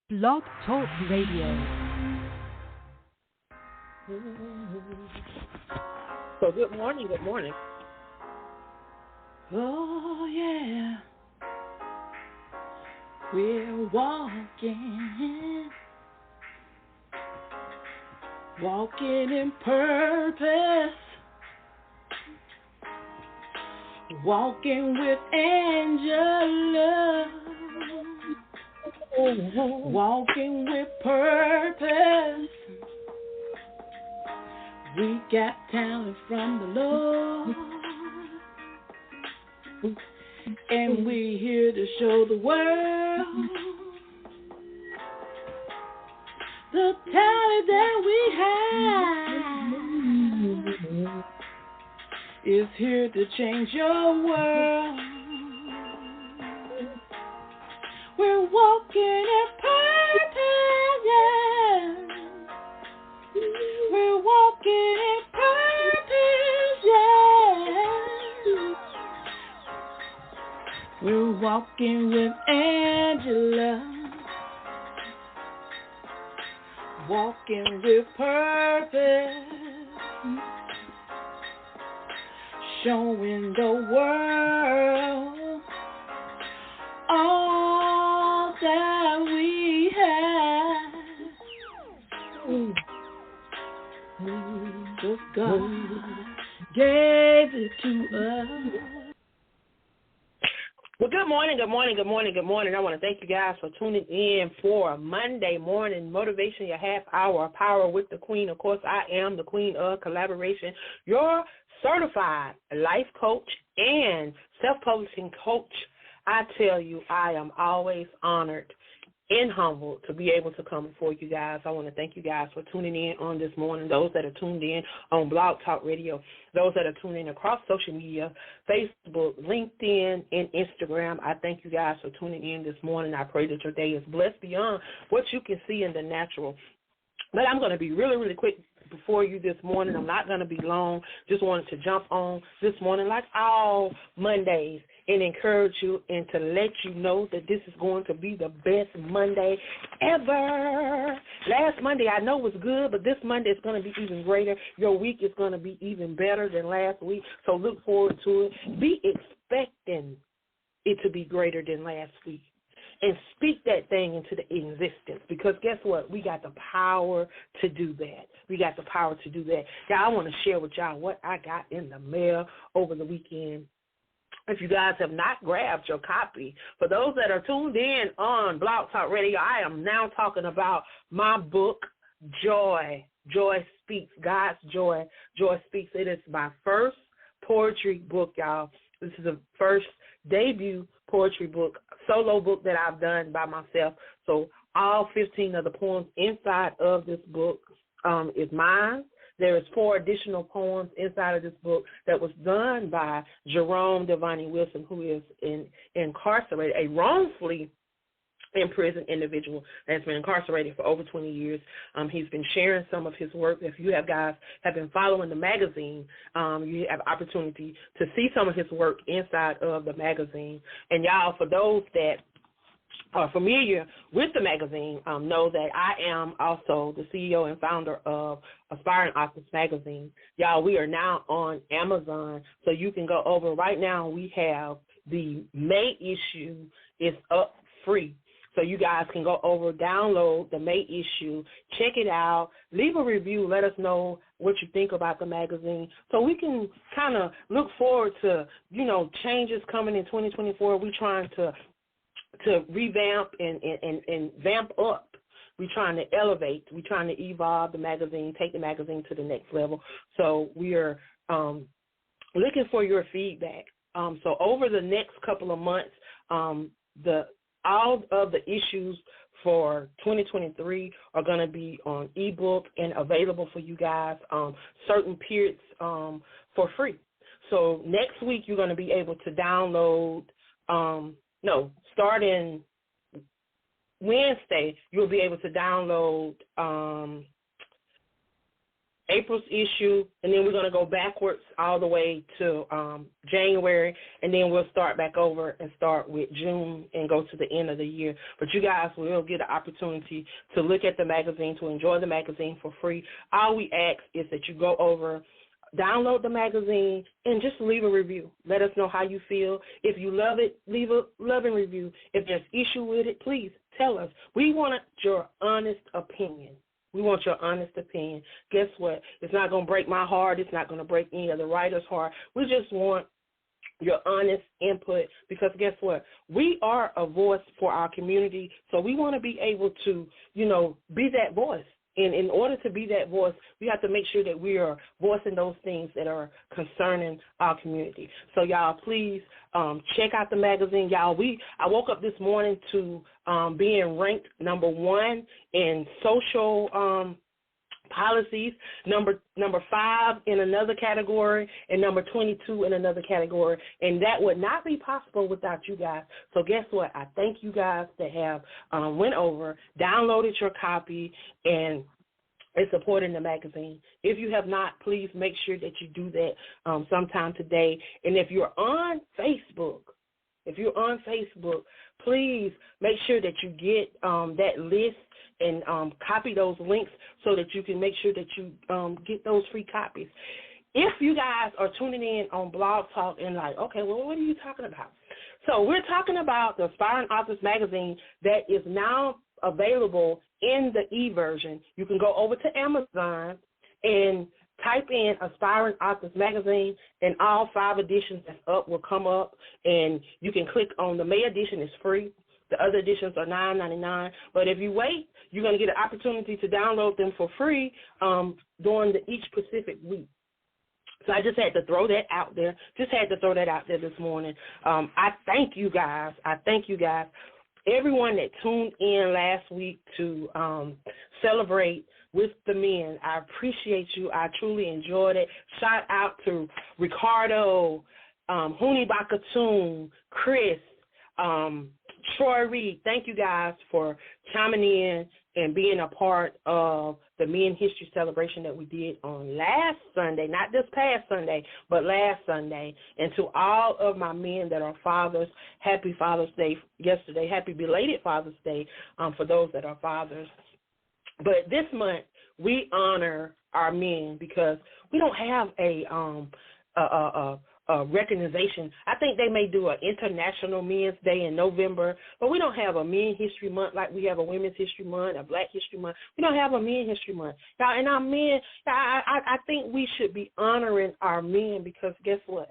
Blog Talk Radio. So good morning, good morning. Oh, yeah. We're walking in purpose, walking with Angela, walking with purpose. We got talent from the Lord, and we're here to show the world the talent that we have is here to change your world. We're walking in purpose, yeah. We're walking in purpose, yeah. We're walking with Angela, walking with purpose, showing the world all that we have. Just God gave it to us. Well, good morning, good morning, good morning, good morning. I want to thank you guys for tuning in for Monday morning motivation, your half hour of power with the Queen. Of course, I am the Queen of Collaboration, your certified life coach and self-publishing coach. I tell you, I am always honored and humbled to be able to come before you guys. I want to thank you guys for tuning in on this morning, those that are tuned in on Blog Talk Radio, those that are tuned in across social media, Facebook, LinkedIn, and Instagram. I thank you guys for tuning in this morning. I pray that your day is blessed beyond what you can see in the natural. But I'm going to be really, really quick before you this morning. I'm not going to be long. Just wanted to jump on this morning like all Mondays and encourage you and to let you know that this is going to be the best Monday ever. Last Monday I know was good, but this Monday is going to be even greater. Your week is going to be even better than last week, so look forward to it. Be expecting it to be greater than last week. And speak that thing into the existence, because guess what? We got the power to do that. We got the power to do that. Y'all, I want to share with y'all what I got in the mail over the weekend. If you guys have not grabbed your copy, for those that are tuned in on Blog Talk Radio, I am now talking about my book, Joy. Joy Speaks. God's Joy. Joy Speaks. It is my first poetry book, y'all. This is the first debut poetry book, solo book that I've done by myself. So all 15 of the poems inside of this book is mine. There is 4 additional poems inside of this book that was done by Jerome Devani Wilson, who is incarcerated, a wrongfully imprisoned individual that's been incarcerated for over 20 years. He's been sharing some of his work. If you guys have been following the magazine, you have opportunity to see some of his work inside of the magazine. And y'all, for those that are familiar with the magazine, know that I am also the CEO and founder of Aspiring Authors Magazine. Y'all, we are now on Amazon, so you can go over. Right now we have the May issue is up free. So you guys can go over, download the May issue, check it out, leave a review, let us know what you think about the magazine, so we can kind of look forward to, changes coming in 2024. We're trying to revamp and vamp up. We're trying to elevate. We're trying to evolve the magazine, take the magazine to the next level. So we are looking for your feedback. So over the next couple of months, all of the issues for 2023 are going to be on ebook and available for you guys certain periods for free. So next week you're going to be able to download, starting Wednesday, you'll be able to download April's issue, and then we're going to go backwards all the way to January, and then we'll start back over and start with June and go to the end of the year. But you guys will get an opportunity to look at the magazine, to enjoy the magazine for free. All we ask is that you go over, download the magazine, and just leave a review. Let us know how you feel. If you love it, leave a loving review. If there's issue with it, please tell us. We want your honest opinion. We want your honest opinion. Guess what? It's not going to break my heart. It's not going to break any of the writer's heart. We just want your honest input because guess what? We are a voice for our community, so we want to be able to, be that voice. And in order to be that voice, we have to make sure that we are voicing those things that are concerning our community. So, y'all, please check out the magazine. Y'all, I woke up this morning to being ranked number 1 in social policies, number 5 in another category, and number 22 in another category. And that would not be possible without you guys. So guess what? I thank you guys that have went over, downloaded your copy, and is supporting the magazine. If you have not, please make sure that you do that sometime today. And if you're on Facebook, please make sure that you get that list and copy those links so that you can make sure that you get those free copies. If you guys are tuning in on Blog Talk and like, okay, well, what are you talking about? So we're talking about the Aspiring Authors Magazine that is now available in the e-version. You can go over to Amazon and type in Aspiring Authors Magazine, and all 5 editions that's up will come up, and you can click on the May edition. It's free. The other editions are $9.99. But if you wait, you're going to get an opportunity to download them for free during each specific week. So I just had to throw that out there. This morning. I thank you guys. Everyone that tuned in last week to celebrate with the men, I appreciate you. I truly enjoyed it. Shout out to Ricardo, Huni Bakatoon, Chris, Troy Reed. Thank you guys for chiming in and being a part of the Men History Celebration that we did on last Sunday, not this past Sunday, but last Sunday. And to all of my men that are fathers, happy Father's Day yesterday, happy belated Father's Day for those that are fathers. But this month we honor our men because we don't have a recognition. I think they may do an International Men's Day in November, but we don't have a Men History Month like we have a Women's History Month, a Black History Month. We don't have a Men History Month. Now, and our men, I think we should be honoring our men because guess what?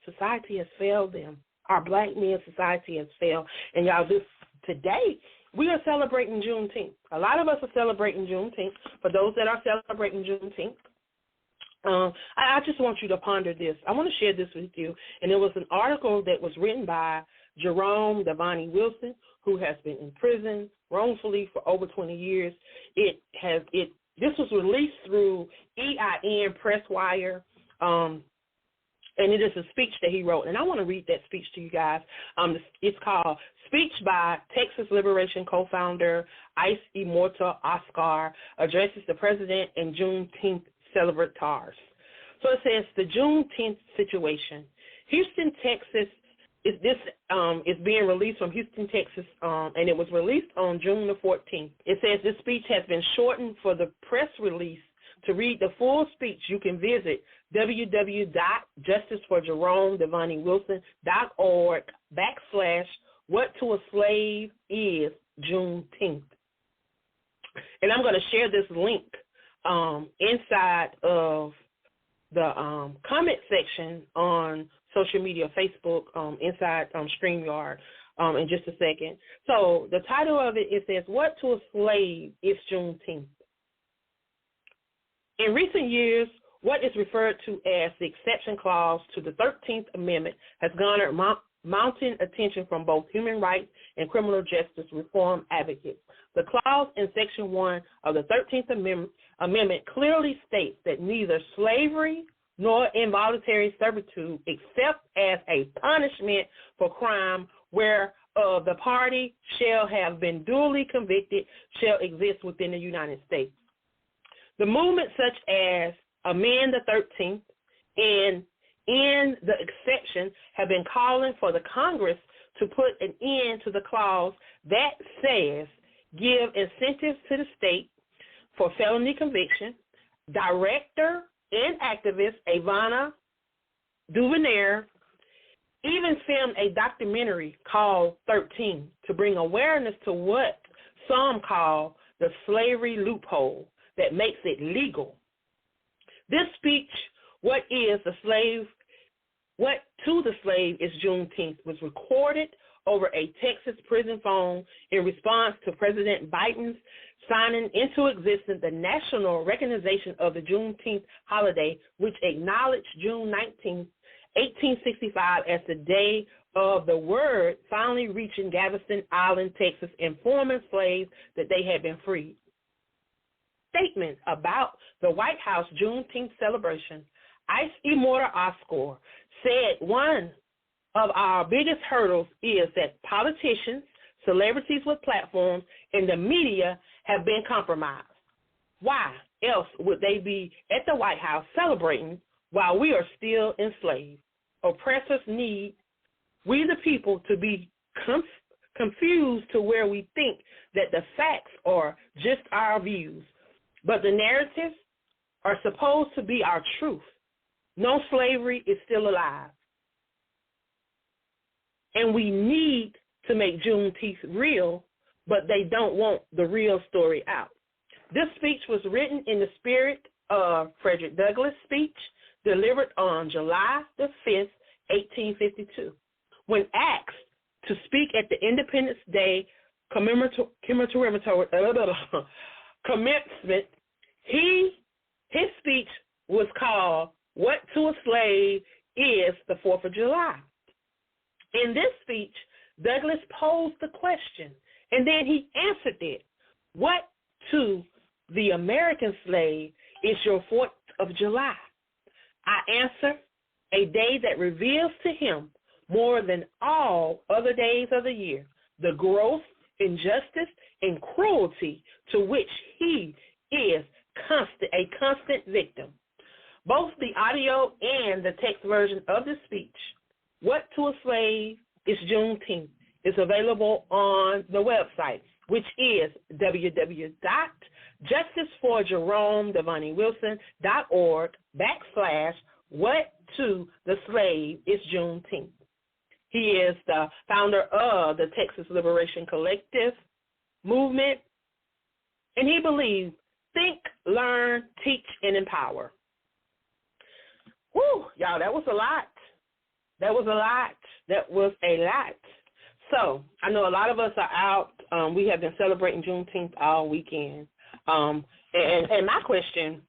Society has failed them. Our black men society has failed. And y'all, today, we are celebrating Juneteenth. A lot of us are celebrating Juneteenth. For those that are celebrating Juneteenth, I just want you to ponder this. I want to share this with you. And it was an article that was written by Jerome Devani Wilson, who has been in prison wrongfully for over 20 years. This was released through EIN Presswire, and it is a speech that he wrote. And I want to read that speech to you guys. It's called Speech by Texas Liberation Co-Founder Ice Immortal Oscar Addresses the President and Juneteenth Celebrators. So it says the Juneteenth situation. Houston, Texas, is being released from Houston, Texas, and it was released on June the 14th. It says this speech has been shortened for the press release. To read the full speech, you can visit www.justiceforjerome.org/what-to-a-slave-is-Juneteenth. And I'm going to share this link inside of the comment section on social media, Facebook, inside StreamYard in just a second. So the title of it says, What to a Slave is Juneteenth. In recent years, what is referred to as the exception clause to the 13th Amendment has garnered mounting attention from both human rights and criminal justice reform advocates. The clause in Section 1 of the 13th Amendment clearly states that neither slavery nor involuntary servitude, except as a punishment for crime where the party shall have been duly convicted, shall exist within the United States. The movement such as Amend the 13th and End the Exception have been calling for the Congress to put an end to the clause that says give incentives to the state for felony conviction. Director and activist Ivana DuVernay even filmed a documentary called 13 to bring awareness to what some call the slavery loophole that makes it legal. This speech, What to the Slave is Juneteenth, was recorded over a Texas prison phone in response to President Biden's signing into existence the national recognition of the Juneteenth holiday, which acknowledged June 19, 1865 as the day of the word finally reaching Galveston Island, Texas, informing slaves that they had been freed. Statement about the White House Juneteenth celebration. Ice Immortal Oscar said one of our biggest hurdles is that politicians, celebrities with platforms, and the media have been compromised. Why else would they be at the White House celebrating while we are still enslaved? Oppressors need we the people to be confused to where we think that the facts are just our views, but the narratives are supposed to be our truth. No, slavery is still alive. And we need to make Juneteenth real, but they don't want the real story out. This speech was written in the spirit of Frederick Douglass' speech delivered on July the 5th, 1852. When asked to speak at the Independence Day commencement, his speech was called What to a Slave is the 4th of July. In this speech, Douglass posed the question, and then he answered it. What to the American slave is your 4th of July? I answer, a day that reveals to him more than all other days of the year the gross injustice and cruelty to which he is a constant victim. Both the audio and the text version of the speech, What to a Slave is Juneteenth, is available on the website, which is www.justiceforjeromedevanewilson.org/What to the Slave is Juneteenth. He is the founder of the Texas Liberation Collective movement, and he believes think, learn, teach, and empower. Whew, y'all, that was a lot. That was a lot. So I know a lot of us are out. We have been celebrating Juneteenth all weekend. And my question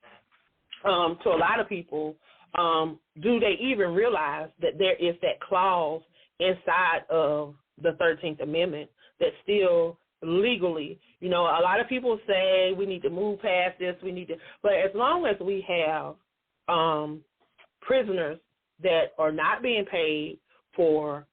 to a lot of people, do they even realize that there is that clause inside of the 13th Amendment that still legally, a lot of people say we need to move past this, but as long as we have prisoners that are not being paid for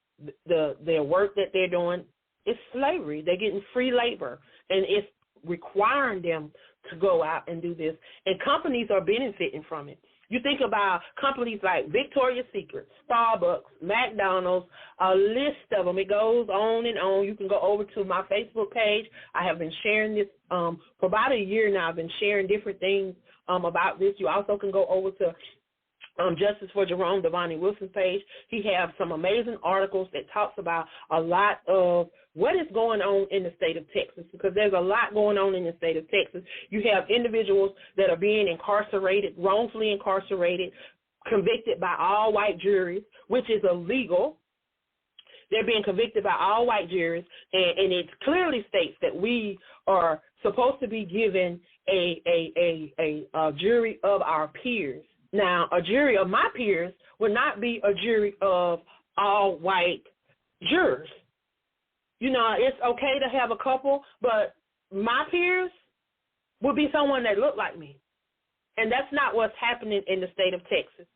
their work that they're doing, it's slavery. They're getting free labor, and it's requiring them to go out and do this, and companies are benefiting from it. You think about companies like Victoria's Secret, Starbucks, McDonald's, a list of them. It goes on and on. You can go over to my Facebook page. I have been sharing this for about a year now. I've been sharing different things about this. You also can go over to Justice for Jerome Devontae Wilson's page. He has some amazing articles that talks about a lot of what is going on in the state of Texas, because there's a lot going on in the state of Texas. You have individuals that are being incarcerated, wrongfully incarcerated, convicted by all white juries, which is illegal. They're being convicted by all white juries, and it clearly states that we are supposed to be given a jury of our peers. Now, a jury of my peers would not be a jury of all white jurors. It's okay to have a couple, but my peers would be someone that looked like me. And that's not what's happening in the state of Texas.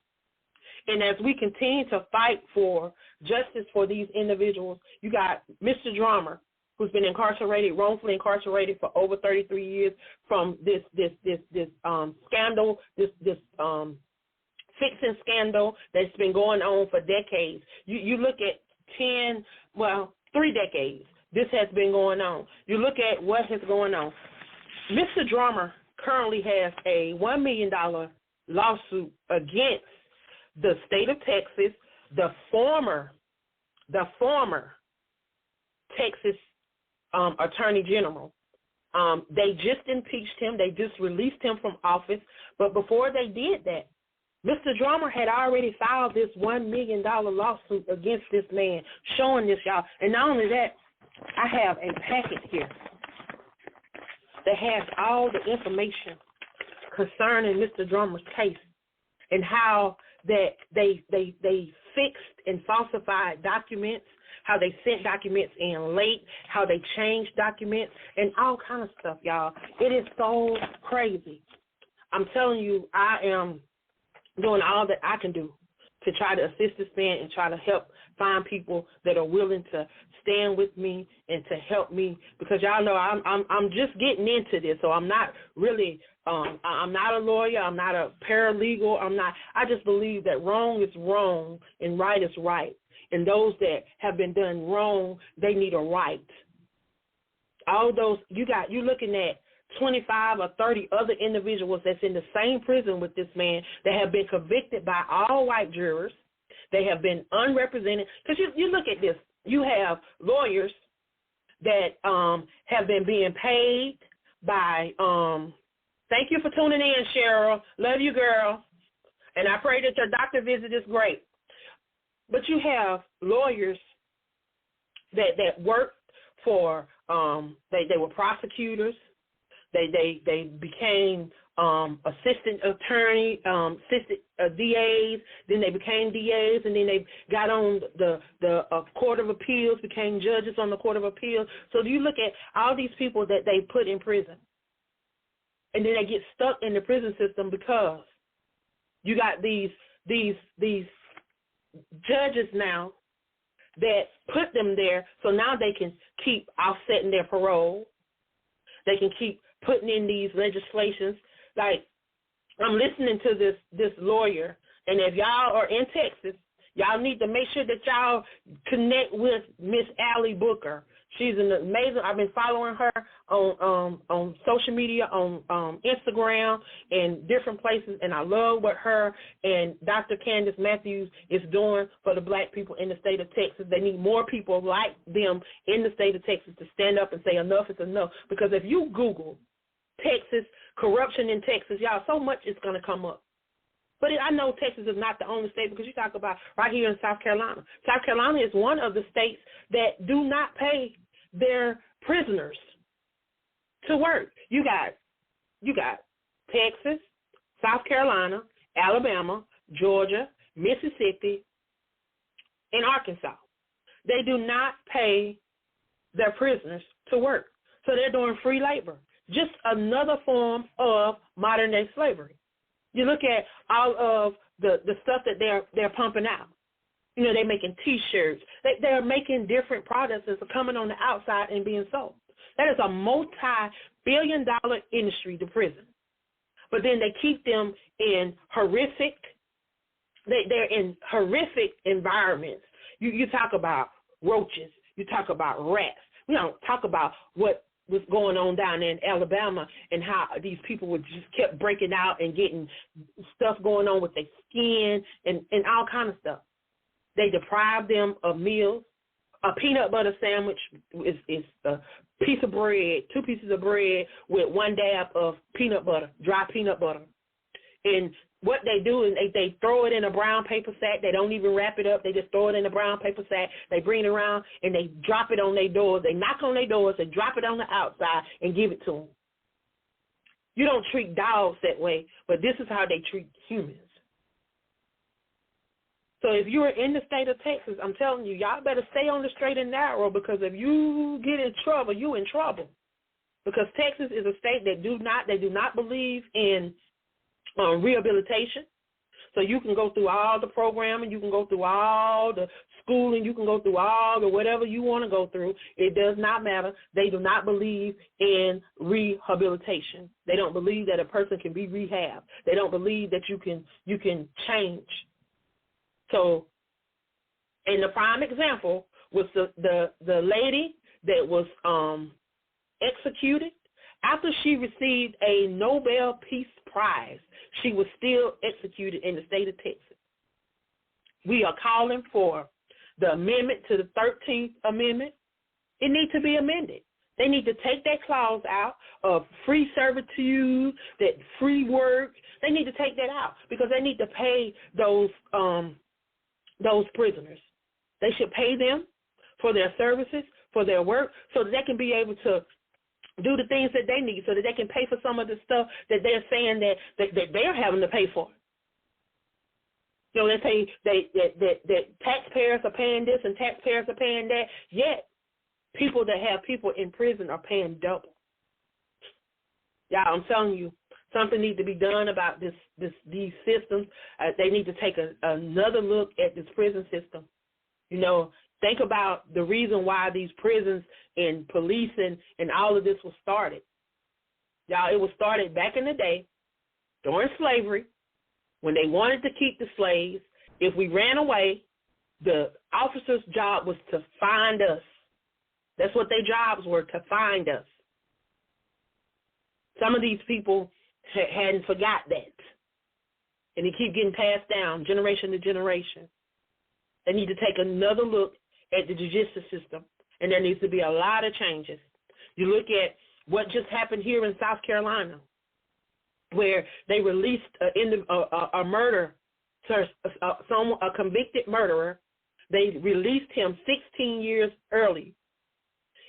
And as we continue to fight for justice for these individuals, you got Mr. Drummer. who's been incarcerated, wrongfully incarcerated for over 33 years from this scandal, this fixing scandal that's been going on for decades. You look at 3 decades. This has been going on. You look at what is going on. Mr. Drummer currently has a $1 million lawsuit against the state of Texas, the former Texas Attorney General. They just impeached him. They just released him from office. But before they did that, Mr. Drummer had already filed this $1 million lawsuit against this man, showing this, y'all. And not only that, I have a packet here that has all the information concerning Mr. Drummer's case and how that they fixed and falsified documents, how they sent documents in late, how they changed documents, and all kind of stuff, y'all. It is so crazy. I'm telling you, I am doing all that I can do to try to assist this man and try to help find people that are willing to stand with me and to help me, because y'all know I'm just getting into this, so I'm not really I'm not a lawyer, I'm not a paralegal, I just believe that wrong is wrong and right is right. And those that have been done wrong, they need a right. All those you're looking at 25 or 30 other individuals that's in the same prison with this man that have been convicted by all white jurors. They have been unrepresented. Because you look at this. You have lawyers that have been being paid by, thank you for tuning in, Cheryl. Love you, girl. And I pray that your doctor visit is great. But you have lawyers that work for, they were prosecutors. They became assistant attorney, assistant DAs, then they became DAs, and then they got on the Court of Appeals, became judges on the Court of Appeals. So do you look at all these people that they put in prison, and then they get stuck in the prison system because you got these judges now that put them there, so now they can keep offsetting their parole. They can keep putting in these legislations. Like, I'm listening to this lawyer, and if y'all are in Texas, y'all need to make sure that y'all connect with Miss Allie Booker. She's an amazing. I've been following her on social media, on Instagram and different places, and I love what her and Dr. Candace Matthews is doing for the black people in the state of Texas. They need more people like them in the state of Texas to stand up and say enough is enough. Because if you Google Texas, corruption in Texas, y'all, so much is going to come up. But I know Texas is not the only state, because you talk about right here in South Carolina. South Carolina is one of the states that do not pay their prisoners to work. You got Texas, South Carolina, Alabama, Georgia, Mississippi, and Arkansas. They do not pay their prisoners to work. So they're doing free labor, just another form of modern-day slavery. You look at all of the stuff that they're pumping out. You know, they're making T-shirts. They're making different products that are coming on the outside and being sold. That is a multi-billion-dollar industry, the prison. But then they keep them in horrific, they're in horrific environments. You talk about roaches. You talk about rats. We don't talk about what was going on down there in Alabama and how these people would just kept breaking out and getting stuff going on with their skin and all kind of stuff. They deprive them of meals. A peanut butter sandwich is a piece of bread, 2 pieces of bread with 1 dab of peanut butter, dry peanut butter. And what they do is they throw it in a brown paper sack. They don't even wrap it up. They just throw it in a brown paper sack. They bring it around, and they drop it on their doors. They knock on their doors. They drop it on the outside and give it to them. You don't treat dogs that way, but this is how they treat humans. So if you're in the state of Texas, I'm telling you, y'all better stay on the straight and narrow, because if you get in trouble, you in trouble. Because Texas is a state that do not believe in rehabilitation. So you can go through all the programming, you can go through all the schooling, you can go through all the whatever you want to go through. It does not matter. They do not believe in rehabilitation. They don't believe that a person can be rehabbed. They don't believe that you can change. So, and the prime example was the lady that was executed. After she received a Nobel Peace Prize, she was still executed in the state of Texas. We are calling for the amendment to the 13th Amendment. It needs to be amended. They need to take that clause out of free servitude, that free work. They need to take that out because they need to pay those prisoners. They should pay them for their services, for their work, so that they can be able to do the things that they need, so that they can pay for some of the stuff that they're saying that they're having to pay for. You know, they say that taxpayers are paying this and taxpayers are paying that, yet people that have people in prison are paying double. Y'all, I'm telling you, something needs to be done about these systems. They need to take another look at this prison system. You know, think about the reason why these prisons and policing and all of this was started. Y'all, it was started back in the day during slavery when they wanted to keep the slaves. If we ran away, the officer's job was to find us. That's what their jobs were, to find us. Some of these people hadn't forgot that. And they keep getting passed down generation to generation. They need to take another look at the judicial system, and there needs to be a lot of changes. You look at what just happened here in South Carolina, where they released a murder, a convicted murderer. They released him 16 years early,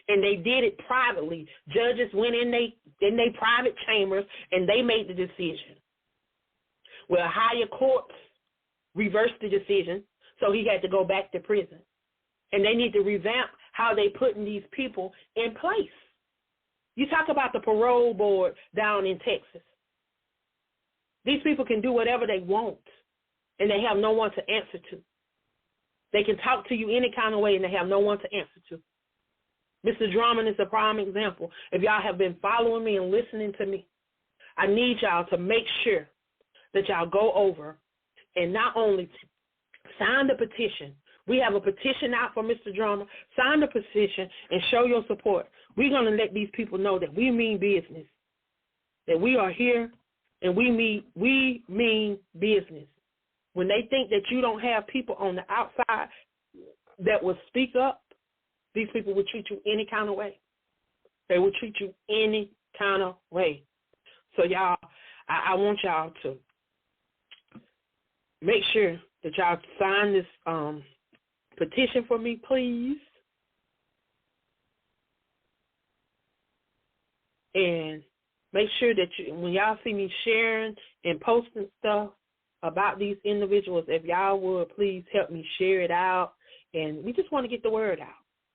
and they did it privately. Judges went in their private chambers, and they made the decision. Well, higher courts reversed the decision, so he had to go back to prison. And they need to revamp how they putting these people in place. You talk about the parole board down in Texas. These people can do whatever they want, and they have no one to answer to. They can talk to you any kind of way, and they have no one to answer to. Mr. Drummond is a prime example. If y'all have been following me and listening to me, I need y'all to make sure that y'all go over and not only sign the petition. We have a petition out for Mr. Drummond. Sign the petition and show your support. We're going to let these people know that we mean business, that we are here and we mean business. When they think that you don't have people on the outside that will speak up, these people will treat you any kind of way. They will treat you any kind of way. So, y'all, I want y'all to make sure that y'all sign this petition for me, please. And make sure that when y'all see me sharing and posting stuff about these individuals, if y'all would please help me share it out. And we just want to get the word out.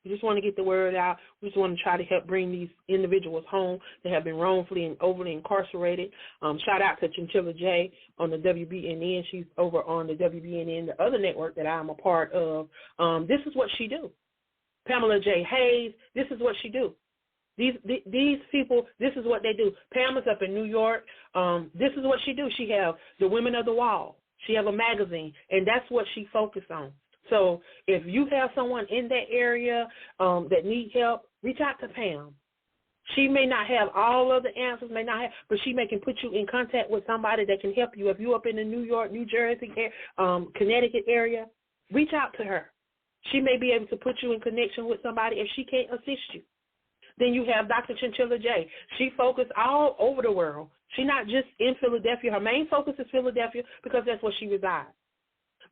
We just want to get the word out. We just want to try to help bring these individuals home that have been wrongfully and overly incarcerated. Shout out to Chinchilla J on the WBNN. She's over on the WBNN, the other network that I'm a part of. This is what she do. Pamela J. Hayes, this is what she do. These people, this is what they do. Pamela's up in New York. This is what she do. She have the Women of the Wall. She have a magazine, and that's what she focused on. So if you have someone in that area that need help, reach out to Pam. She may not have all of the answers, but she can put you in contact with somebody that can help you. If you're up in the New York, New Jersey, Connecticut area, reach out to her. She may be able to put you in connection with somebody if she can't assist you. Then you have Dr. Chinchilla J. She focuses all over the world. She's not just in Philadelphia. Her main focus is Philadelphia because that's where she resides.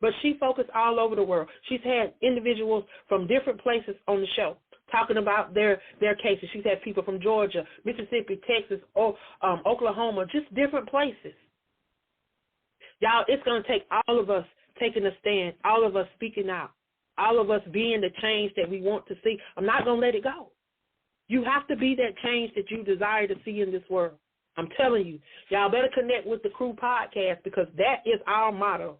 But she focused all over the world. She's had individuals from different places on the show talking about their cases. She's had people from Georgia, Mississippi, Texas, Oklahoma, just different places. Y'all, it's going to take all of us taking a stand, all of us speaking out, all of us being the change that we want to see. I'm not going to let it go. You have to be that change that you desire to see in this world. I'm telling you, y'all better connect with the Crew podcast because that is our motto.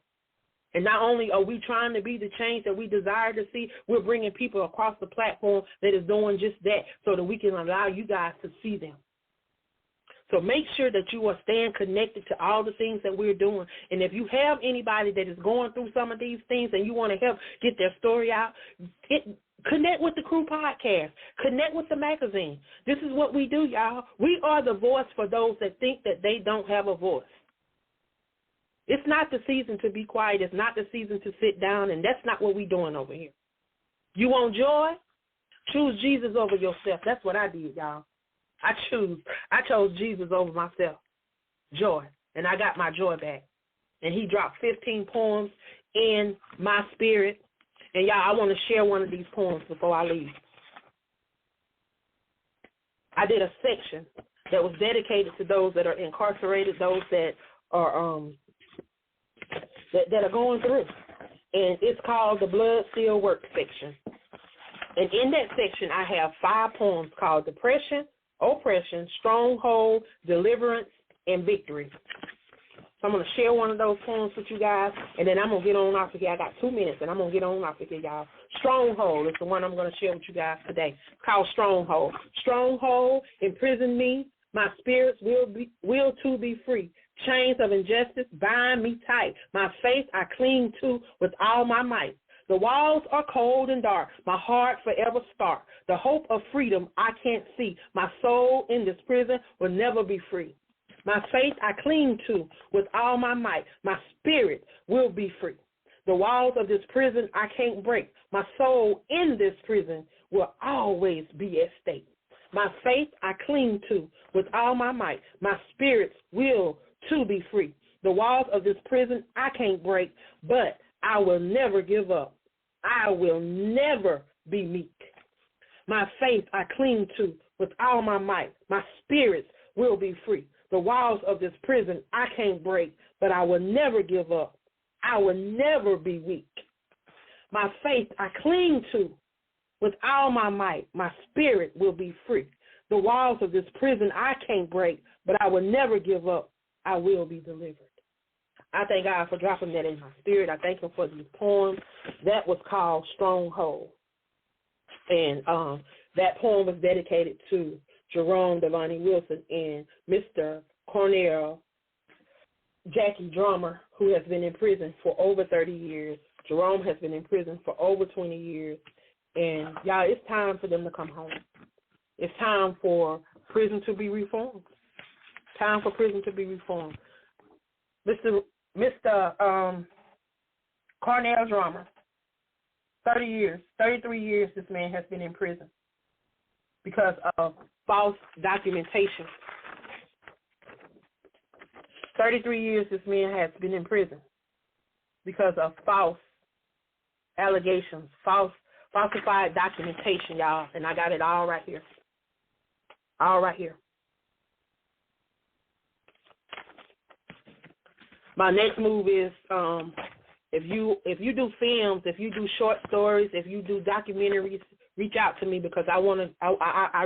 And not only are we trying to be the change that we desire to see, we're bringing people across the platform that is doing just that so that we can allow you guys to see them. So make sure that you are staying connected to all the things that we're doing. And if you have anybody that is going through some of these things and you want to help get their story out, connect with the Crew podcast. Connect with the magazine. This is what we do, y'all. We are the voice for those that think that they don't have a voice. It's not the season to be quiet. It's not the season to sit down, and that's not what we're doing over here. You want joy? Choose Jesus over yourself. That's what I did, y'all. I chose Jesus over myself, joy, and I got my joy back. And he dropped 15 poems in my spirit. And, y'all, I want to share one of these poems before I leave. I did a section that was dedicated to those that are incarcerated, those that are that are going through. And it's called the Blood Still Works section. And in that section, I have 5 poems called Depression, Oppression, Stronghold, Deliverance, and Victory. So I'm going to share one of those poems with you guys, and then I'm going to get on off of here. I got 2 minutes, and I'm going to get on off of here, y'all. Stronghold is the one I'm going to share with you guys today. It's called Stronghold. Stronghold, imprison me. My spirits will too be free. Chains of injustice bind me tight. My faith I cling to with all my might. The walls are cold and dark. My heart forever stark. The hope of freedom I can't see. My soul in this prison will never be free. My faith I cling to with all my might. My spirit will be free. The walls of this prison I can't break. My soul in this prison will always be at stake. My faith I cling to with all my might. My spirits will too be free. The walls of this prison I can't break, but I will never give up. I will never be meek. My faith I cling to with all my might. My spirits will be free. The walls of this prison I can't break, but I will never give up. I will never be weak. My faith I cling to with all my might. My spirit will be free. The walls of this prison I can't break, but I will never give up. I will be delivered. I thank God for dropping that in my spirit. I thank him for these poems. That was called Stronghold. And that poem was dedicated to Jerome Devontae Wilson and Mr. Cornell Jackie Drummer, who has been in prison for over 30 years. Jerome has been in prison for over 20 years. And, y'all, it's time for them to come home. It's time for prison to be reformed. Time for prison to be reformed. Mr. Cornell Drummer, 30 years, 33 years this man has been in prison because of false documentation. 33 years this man has been in prison because of false allegations, falsified documentation, y'all. And I got it all right here. All right here. My next move is if you do films, if you do short stories, if you do documentaries, reach out to me because I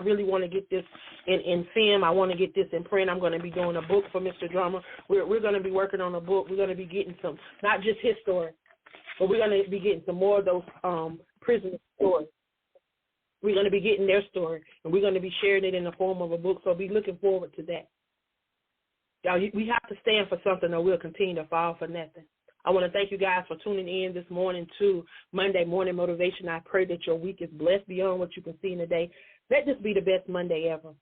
really want to get this in film. I want to get this in print. I'm going to be doing a book for Mr. Drummer. We're going to be working on a book. We're going to be getting some, not just his story, but we're going to be getting some more of those prisoner stories. We're going to be getting their story, and we're going to be sharing it in the form of a book, so be looking forward to that. Y'all, we have to stand for something or we'll continue to fall for nothing. I want to thank you guys for tuning in this morning to Monday Morning Motivation. I pray that your week is blessed beyond what you can see in the day. Let this be the best Monday ever.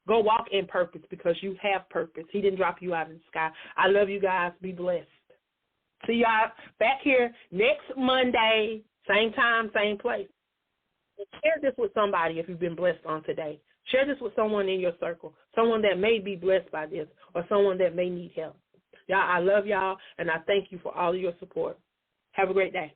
Go walk in purpose because you have purpose. He didn't drop you out of the sky. I love you guys. Be blessed. See y'all back here next Monday, same time, same place. Share this with somebody if you've been blessed on today. Share this with someone in your circle, someone that may be blessed by this or someone that may need help. Y'all, I love y'all, and I thank you for all of your support. Have a great day.